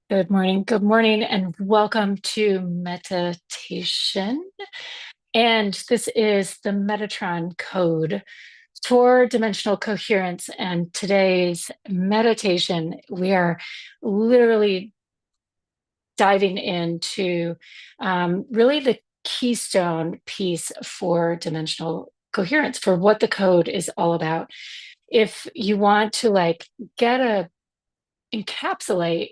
Good morning, and welcome to Meditation. And this is the Metatron code for dimensional coherence. And today's meditation, we are literally diving into really the keystone piece for dimensional coherence, for what the code is all about. If you want to get a encapsulate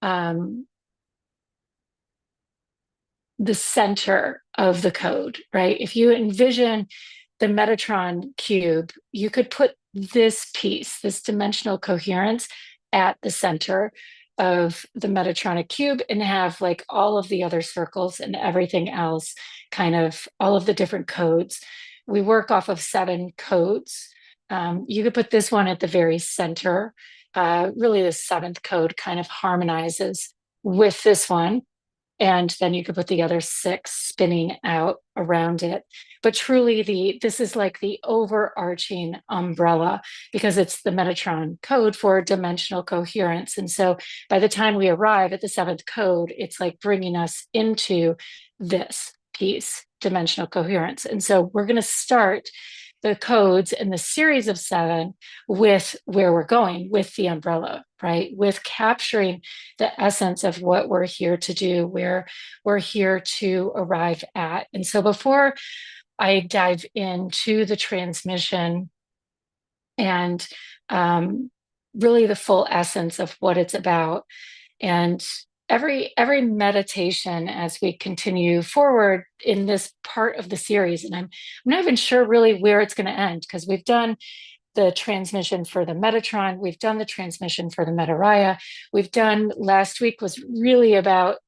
um, the center of the code, right? If you envision the Metatron cube, you could put this piece, this dimensional coherence, at the center of the Metatronic cube and have like all of the other circles and everything else, kind of all of the different codes. We work off of 7 codes. You could put this one at the very center. Really, the seventh code kind of harmonizes with this one, and then you could put the other 6 spinning out around it. But truly, this is like the overarching umbrella, because it's the Metatron code for dimensional coherence. And so by the time we arrive at the 7th code, it's like bringing us into this piece, dimensional coherence. And so we're going to start the codes in the series of 7 with where we're going, with the umbrella, right? With capturing the essence of what we're here to do, where we're here to arrive at. And so before I dive into the transmission and really the full essence of what it's about, and every meditation as we continue forward in this part of the series, and I'm not even sure really where it's going to end, because we've done the transmission for the Metatron, we've done the transmission for the Metaraya, we've done, last week was really about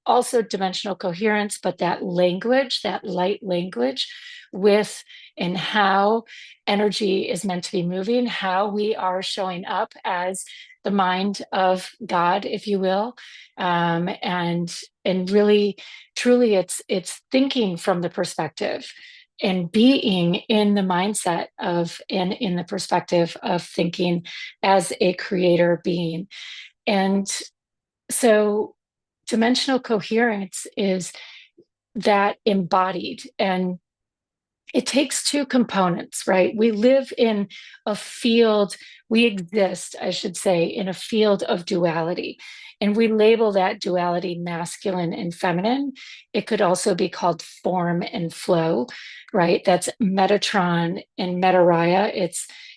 also dimensional coherence, but that language, that light language, with and how energy is meant to be moving, how we are showing up as the mind of God, if you will, and really, truly, it's thinking from the perspective and being in the mindset of and in the perspective of thinking as a creator being. And so dimensional coherence is that embodied, and it takes 2 components, right? We live in a field, we exist, I should say, in a field of duality. And we label that duality masculine and feminine. It could also be called form and flow, right? That's Metatron and Metaraya.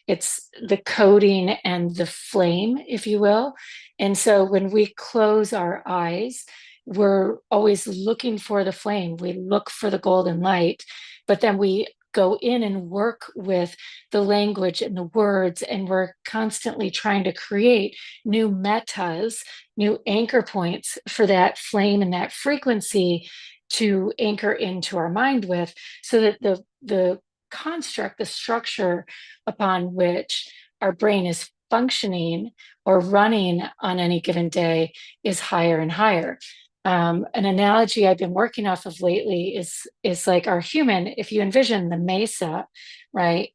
It's the coding and the flame, if you will. And so when we close our eyes, we're always looking for the flame. We look for the golden light, but then we go in and work with the language and the words, and we're constantly trying to create new metas, new anchor points for that flame and that frequency to anchor into our mind with, so that the construct, the structure upon which our brain is functioning or running on any given day is higher and higher. An analogy I've been working off of lately is like our human. If you envision the mesa, right?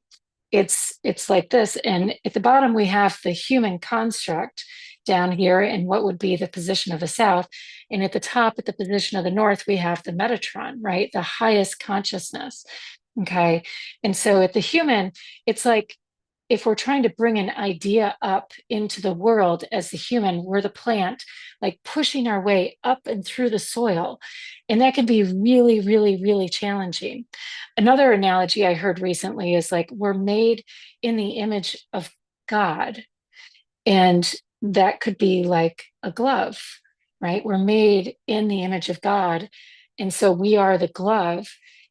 It's like this, and at the bottom we have the human construct down here, and what would be the position of the south, and at the top, at the position of the north, we have the Metatron, right? The highest consciousness. Okay, and so at the human, it's like, if we're trying to bring an idea up into the world as the human, we're the plant, like pushing our way up and through the soil. And that can be really, really, really challenging. Another analogy I heard recently is like, we're made in the image of God. And that could be like a glove, right? We're made in the image of God. And so we are the glove.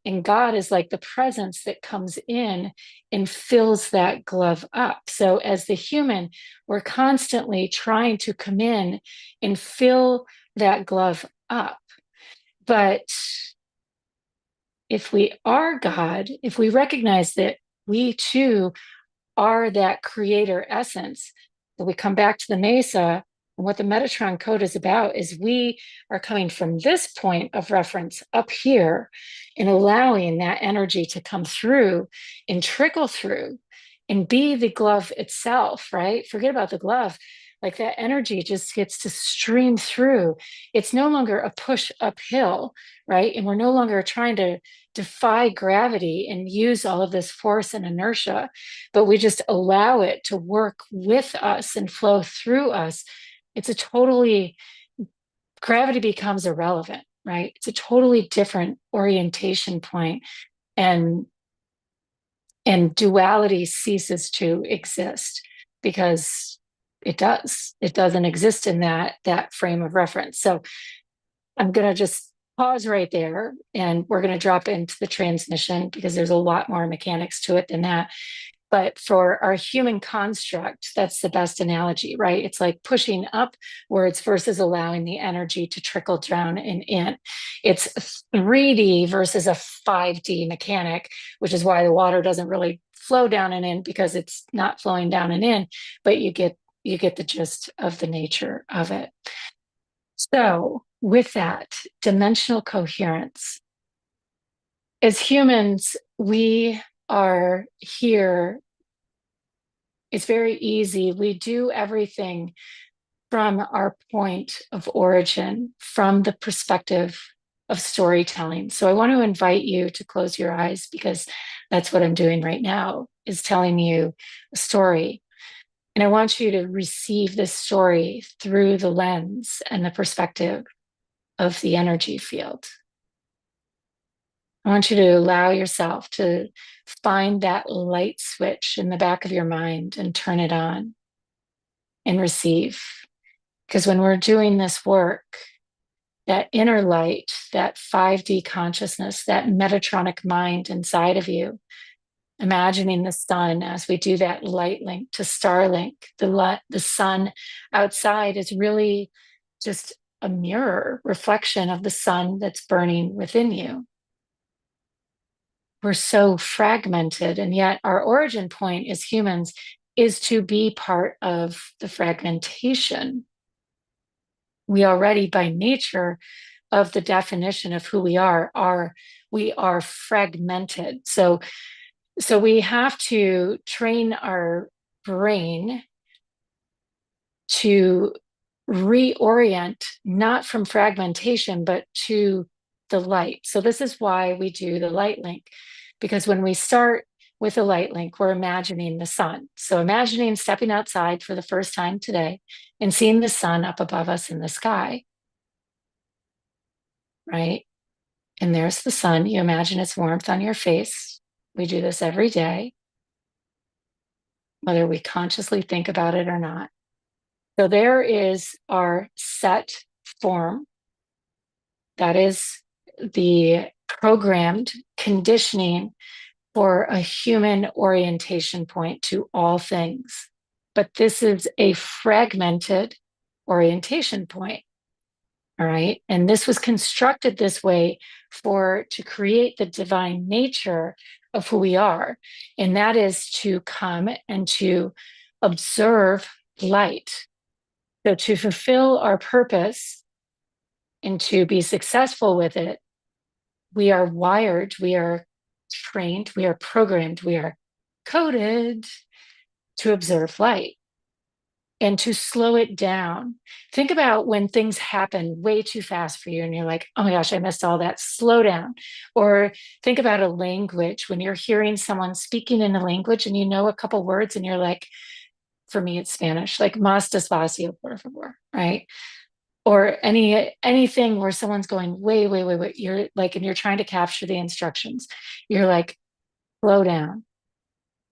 And God is like the presence that comes in and fills that glove up. So as the human, we're constantly trying to come in and fill that glove up. But if we are God, if we recognize that we too are that creator essence, that we come back to the mesa, and what the Metatron code is about is we are coming from this point of reference up here and allowing that energy to come through and trickle through and be the glove itself, right? Forget about the glove. Like that energy just gets to stream through. It's no longer a push uphill, right? And we're no longer trying to defy gravity and use all of this force and inertia, but we just allow it to work with us and flow through us. It's a totally, gravity becomes irrelevant, right? It's a totally different orientation point, and duality ceases to exist because it doesn't exist in that frame of reference. So I'm going to just pause right there, and we're going to drop into the transmission because there's a lot more mechanics to it than that. But for our human construct, that's the best analogy, right? It's like pushing upwards versus allowing the energy to trickle down and in. It's 3D versus a 5D mechanic, which is why the water doesn't really flow down and in, because it's not flowing down and in, but you get the gist of the nature of it. So with that, dimensional coherence. As humans, we are here. It's very easy. We do everything from our point of origin, from the perspective of storytelling. So I want to invite you to close your eyes, because that's what I'm doing right now, is telling you a story. And I want you to receive this story through the lens and the perspective of the energy field. I want you to allow yourself to find that light switch in the back of your mind and turn it on and receive. Because when we're doing this work, that inner light, that 5D consciousness, that Metatronic mind inside of you, imagining the sun as we do that light link to Starlink, the sun outside is really just a mirror reflection of the sun that's burning within you. We're so fragmented, and yet our origin point as humans is to be part of the fragmentation. We already, by nature of the definition of who we are fragmented. So we have to train our brain to reorient, not from fragmentation, but to the light. So this is why we do the light link, because when we start with the light link, we're imagining the sun. So imagining stepping outside for the first time today and seeing the sun up above us in the sky, right? And there's the sun. You imagine its warmth on your face. We do this every day, whether we consciously think about it or not. So there is our set form. That is the programmed conditioning for a human orientation point to all things. But this is a fragmented orientation point. All right. And this was constructed this way to create the divine nature of who we are. And that is to come and to observe light. So to fulfill our purpose and to be successful with it, we are wired, we are trained, we are programmed, we are coded to observe light and to slow it down. Think about when things happen way too fast for you and you're like, oh my gosh, I missed all that. Slow down. Or think about a language, when you're hearing someone speaking in a language and you know a couple words and you're like, for me, it's Spanish, like más despacio, por favor, right? Or anything where someone's going way, you're like, and you're trying to capture the instructions. You're like, slow down.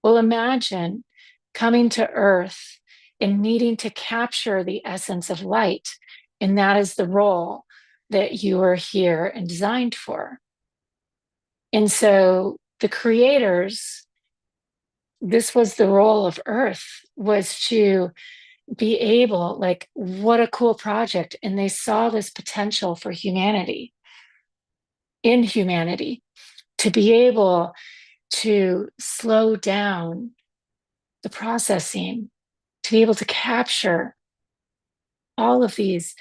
Well, imagine coming to Earth and needing to capture the essence of light. And that is the role that you are here and designed for. And so the creators, this was the role of Earth, was to be able, like, what a cool project. And they saw this potential for humanity, in humanity, to be able to slow down the processing, to be able to capture all of these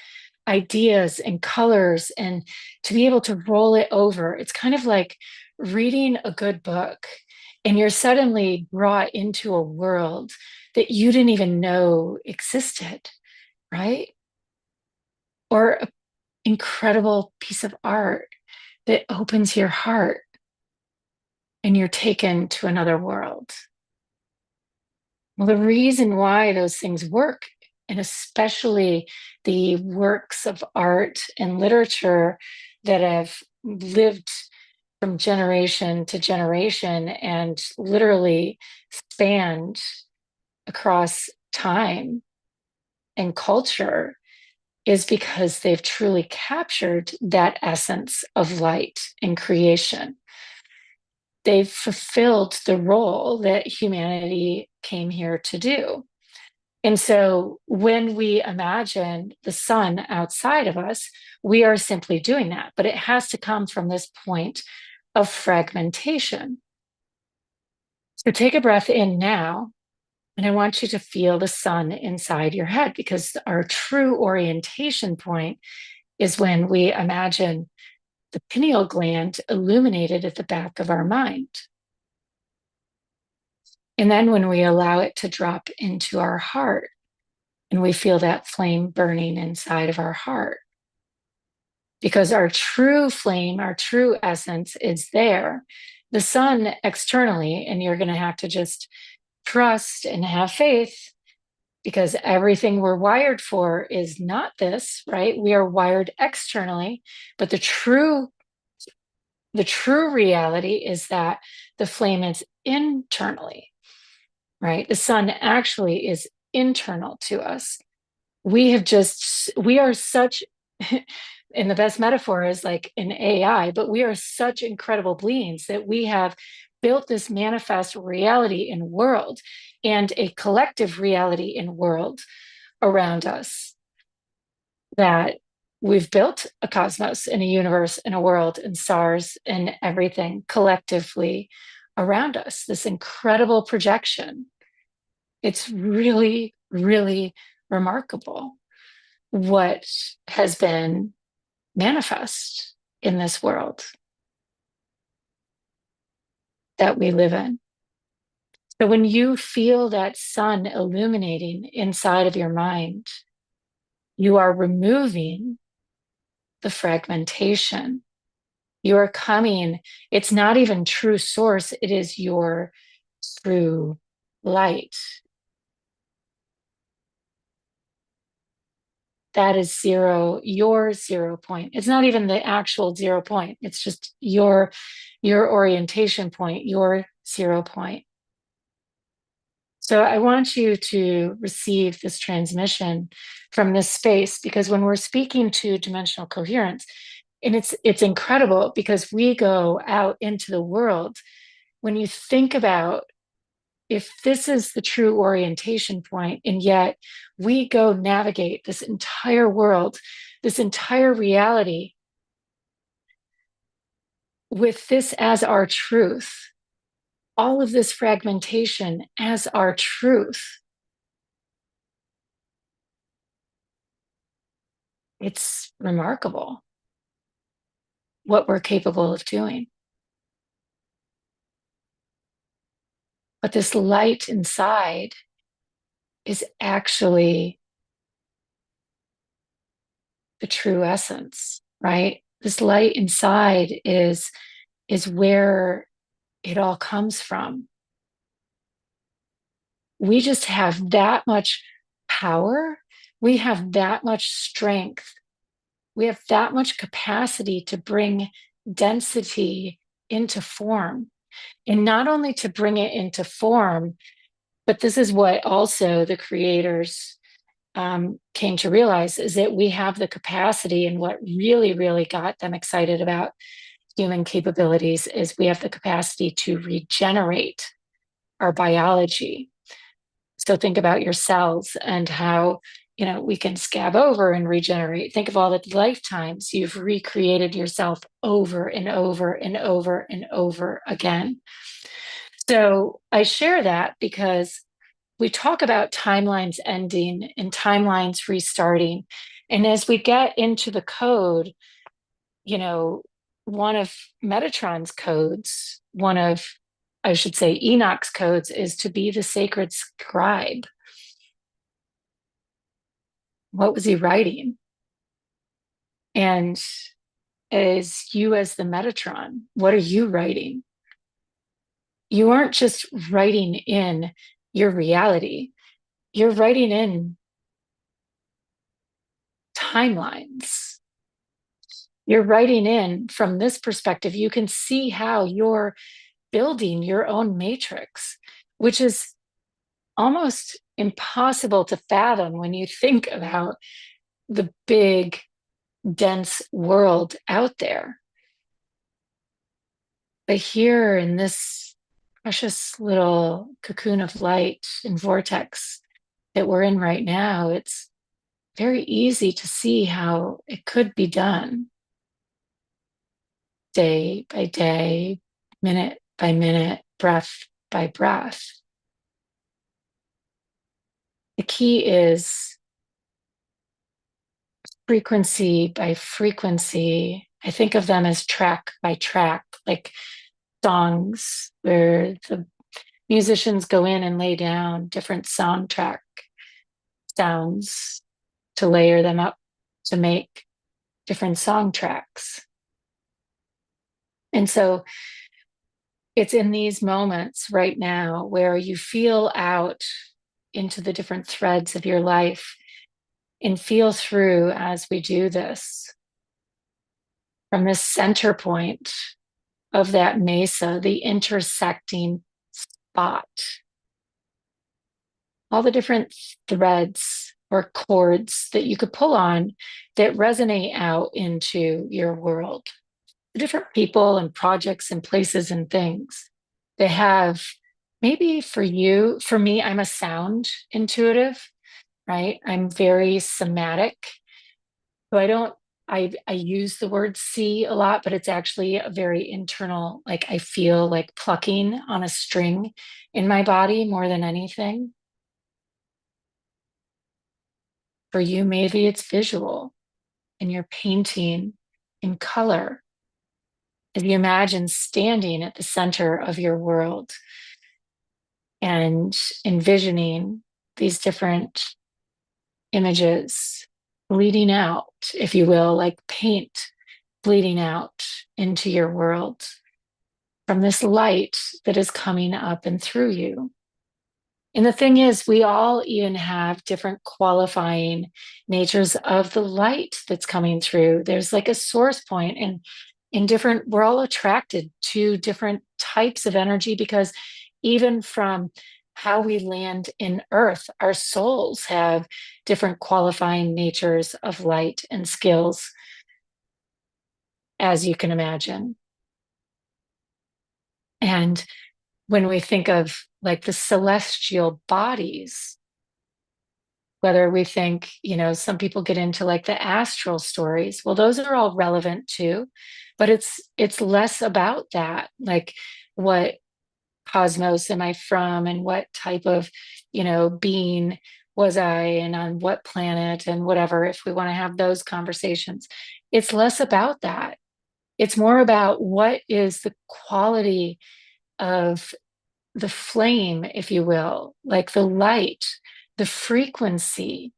ideas and colors and to be able to roll it over. It's kind of like reading a good book and you're suddenly brought into a world that you didn't even know existed. right? Or an incredible piece of art that opens your heart and you're taken to another world. Well, the reason why those things work, and especially the works of art and literature that have lived from generation to generation and literally spanned across time and culture, is because they've truly captured that essence of light in creation. They've fulfilled the role that humanity came here to do. And so when we imagine the sun outside of us, we are simply doing that. But it has to come from this point of fragmentation. So take a breath in now, and I want you to feel the sun inside your head, because our true orientation point is when we imagine the pineal gland illuminated at the back of our mind. And then when we allow it to drop into our heart, and we feel that flame burning inside of our heart, because our true flame, our true essence is there. The sun externally, and you're going to have to just trust and have faith, because everything we're wired for is not this, right? We are wired externally, but the true reality is that the flame is internally, right? The sun actually is internal to us. We are such, and the best metaphor is like an AI, but we are such incredible beings that we have built this manifest reality in world, and a collective reality in world around us, that we've built a cosmos and a universe and a world and stars and everything collectively around us, this incredible projection. It's really, really remarkable what has been manifest in this world that we live in. So when you feel that sun illuminating inside of your mind, you are removing the fragmentation. You are coming, it's not even true source, it is your true light. That is zero, your 0 point. It's not even the actual 0 point. It's just your orientation point, your 0 point. So I want you to receive this transmission from this space, because when we're speaking to dimensional coherence, and it's incredible because we go out into the world. When you think about, if this is the true orientation point, and yet we go navigate this entire world, this entire reality, with this as our truth, all of this fragmentation as our truth, it's remarkable what we're capable of doing. But this light inside is actually the true essence, right? This light inside is where it all comes from. We just have that much power. We have that much strength. We have that much capacity to bring density into form. And not only to bring it into form, but this is what also the creators came to realize, is that we have the capacity, and what really, really got them excited about human capabilities is we have the capacity to regenerate our biology. So think about your cells and how, we can scab over and regenerate. Think of all the lifetimes you've recreated yourself over and over and over and over again. So I share that because we talk about timelines ending and timelines restarting. And as we get into the code, one of Metatron's codes, I should say, Enoch's codes, is to be the sacred scribe. What was he writing? And as you, as the Metatron, what are you writing? You aren't just writing in your reality, you're writing in timelines. You're writing in from this perspective. You can see how you're building your own matrix, which is almost impossible to fathom when you think about the big, dense world out there. But here in this precious little cocoon of light and vortex that we're in right now, it's very easy to see how it could be done day by day, minute by minute, breath by breath. The key is frequency by frequency. I think of them as track by track, like songs where the musicians go in and lay down different soundtrack sounds to layer them up to make different song tracks. And so it's in these moments right now where you feel out into the different threads of your life and feel through as we do this from this center point of that mesa, the intersecting spot, all the different threads or cords that you could pull on that resonate out into your world. The different people and projects and places and things they have. Maybe for you, for me, I'm a sound intuitive, right? I'm very somatic. So I use the word see a lot, but it's actually a very internal, like I feel like plucking on a string in my body more than anything. For you, maybe it's visual and you're painting in color as you imagine standing at the center of your world and envisioning these different images bleeding out, if you will, like paint bleeding out into your world from this light that is coming up and through you. And the thing is, we all even have different qualifying natures of the light that's coming through. There's like a source point, and in different, we're all attracted to different types of energy because even from how we land in earth, our souls have different qualifying natures of light and skills, as you can imagine. And when we think of like the celestial bodies, whether we think, some people get into like the astral stories, well, those are all relevant too, but it's less about that, like what cosmos am I from and what type of, being was I and on what planet and whatever, if we want to have those conversations. It's less about that. It's more about what is the quality of the flame, if you will, like the light, the frequency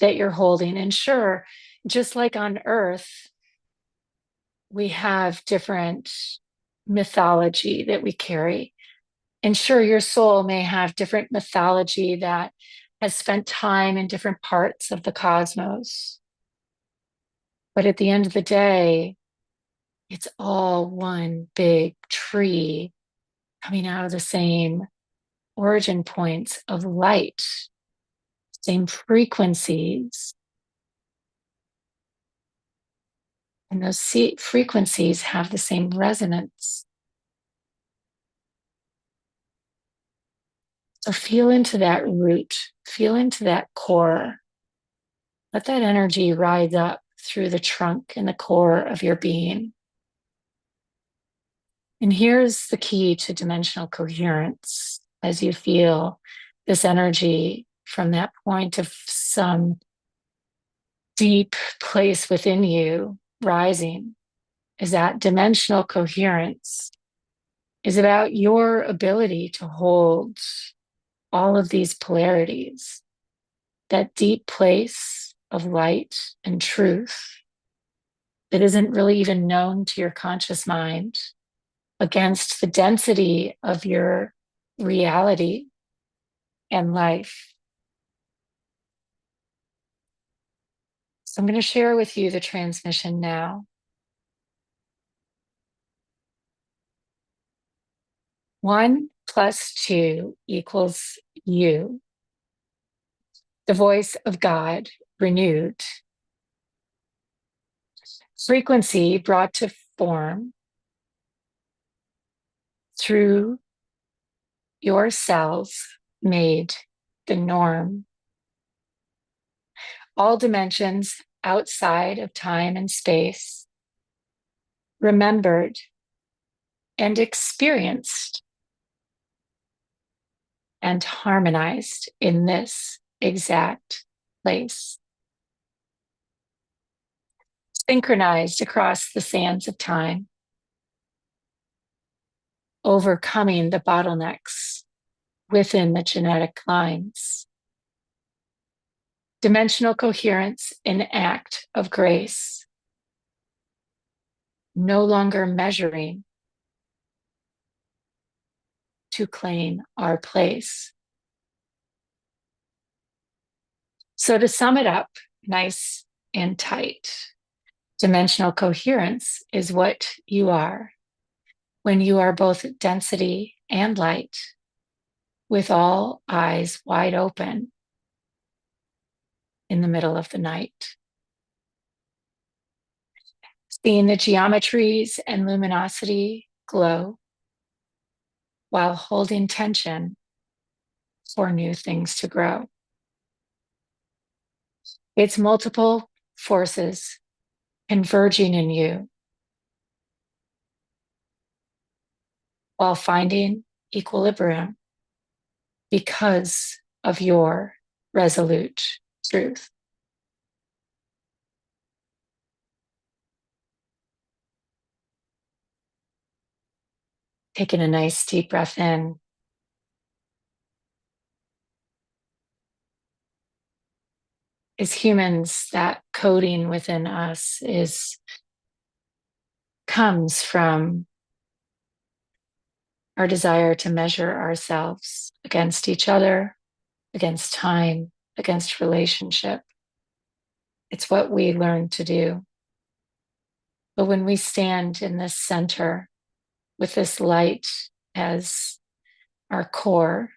that you're holding. And sure, just like on Earth, we have different mythology that we carry. And sure, your soul may have different mythology that has spent time in different parts of the cosmos. But at the end of the day, it's all one big tree coming out of the same origin points of light, same frequencies. And those frequencies have the same resonance. So feel into that root, feel into that core. Let that energy rise up through the trunk and the core of your being. And here's the key to dimensional coherence as you feel this energy from that point of some deep place within you rising, is that dimensional coherence is about your ability to hold all of these polarities, that deep place of light and truth that isn't really even known to your conscious mind against the density of your reality and life. So I'm going to share with you the transmission now. 1 plus 2 equals you, the voice of God renewed, frequency brought to form through your cells made the norm. All dimensions outside of time and space remembered and experienced and harmonized in this exact place. Synchronized across the sands of time, overcoming the bottlenecks within the genetic lines. Dimensional coherence in act of grace, no longer measuring to claim our place. So to sum it up nice and tight, dimensional coherence is what you are when you are both density and light, with all eyes wide open in the middle of the night. Seeing the geometries and luminosity glow while holding tension for new things to grow. It's multiple forces converging in you while finding equilibrium because of your resolute truth. Taking a nice deep breath in. As humans, that coding within us comes from our desire to measure ourselves against each other, against time, against relationship. It's what we learn to do. But when we stand in this center with this light as our core,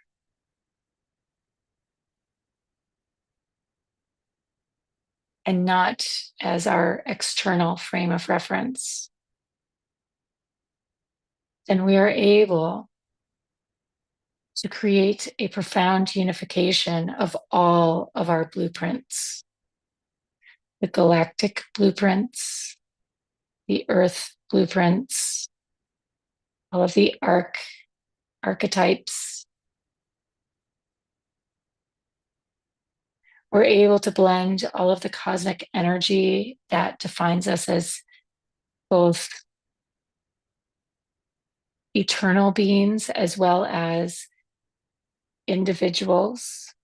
and not as our external frame of reference, then we are able to create a profound unification of all of our blueprints, the galactic blueprints, the earth blueprints, all of the archetypes. We're able to blend all of the cosmic energy that defines us as both eternal beings as well as individuals.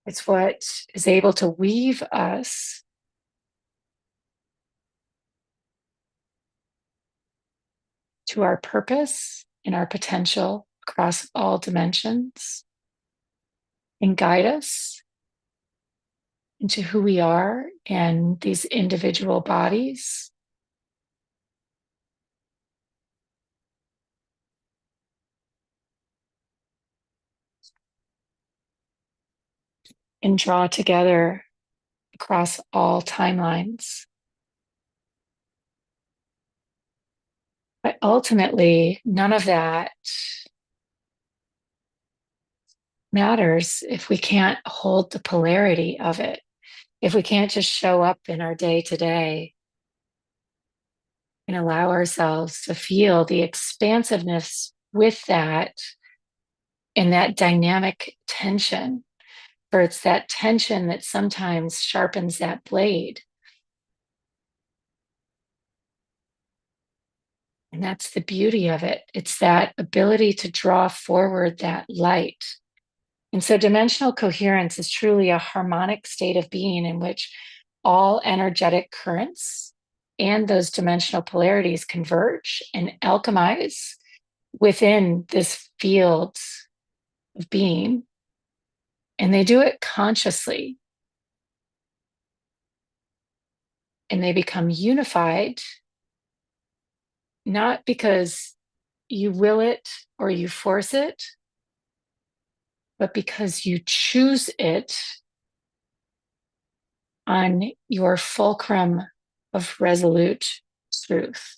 It's what is able to weave us to our purpose and our potential across all dimensions and guide us into who we are and these individual bodies. And draw together across all timelines. But ultimately, none of that matters if we can't hold the polarity of it, if we can't just show up in our day to day and allow ourselves to feel the expansiveness with that and that dynamic tension. For it's that tension that sometimes sharpens that blade. And that's the beauty of it. It's that ability to draw forward that light And so dimensional coherence is truly a harmonic state of being in which all energetic currents and those dimensional polarities converge and alchemize within this field of being. And they do it consciously. And they become unified, not because you will it or you force it, but because you choose it on your fulcrum of resolute truth.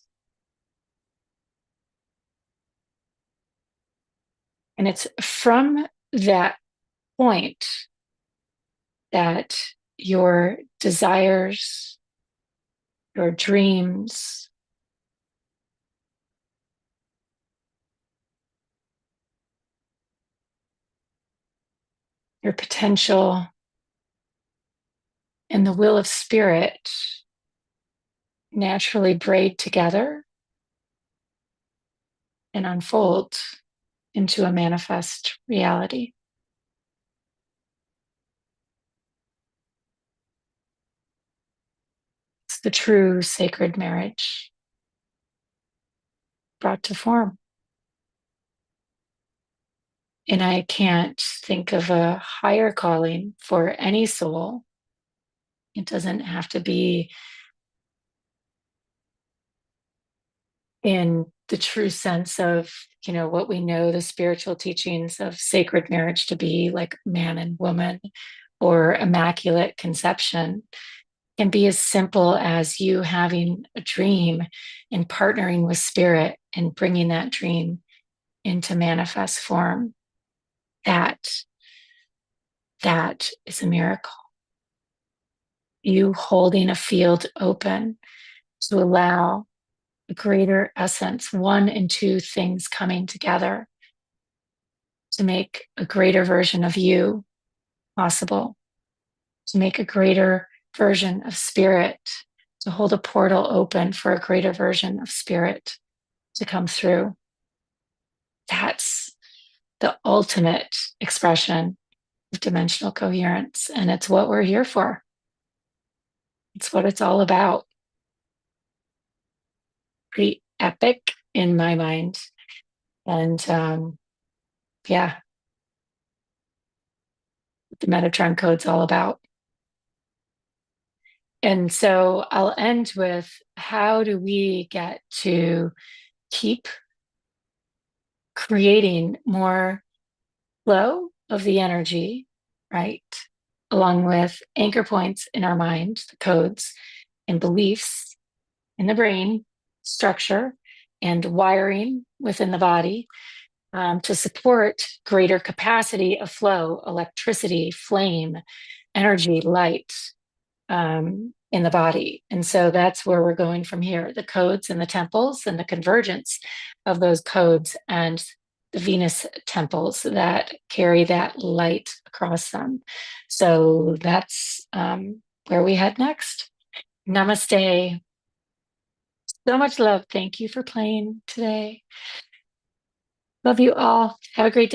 And it's from that point that your desires, your dreams, your potential, and the will of spirit naturally braid together and unfold into a manifest reality. It's the true sacred marriage brought to form. And I can't think of a higher calling for any soul. It doesn't have to be in the true sense of, what we know the spiritual teachings of sacred marriage to be, like man and woman or immaculate conception. Can be as simple as you having a dream and partnering with spirit and bringing that dream into manifest form. That is a miracle. You holding a field open to allow a greater essence, one and two things coming together to make a greater version of you possible, to make a greater version of spirit, to hold a portal open for a greater version of spirit to come through. That's the ultimate expression of dimensional coherence. And it's what we're here for. It's what it's all about. Pretty epic in my mind. And yeah, what the Metatron Code's all about. And so I'll end with, how do we get to keep creating more flow of the energy, right? Along with anchor points in our mind, the codes and beliefs in the brain, structure and wiring within the body, to support greater capacity of flow, electricity, flame, energy, light, in the body. And so that's where we're going from here, the codes and the temples and the convergence of those codes and the Venus temples that carry that light across them. So that's where we head next. Namaste. So much love. Thank you for playing today. Love you all. Have a great day.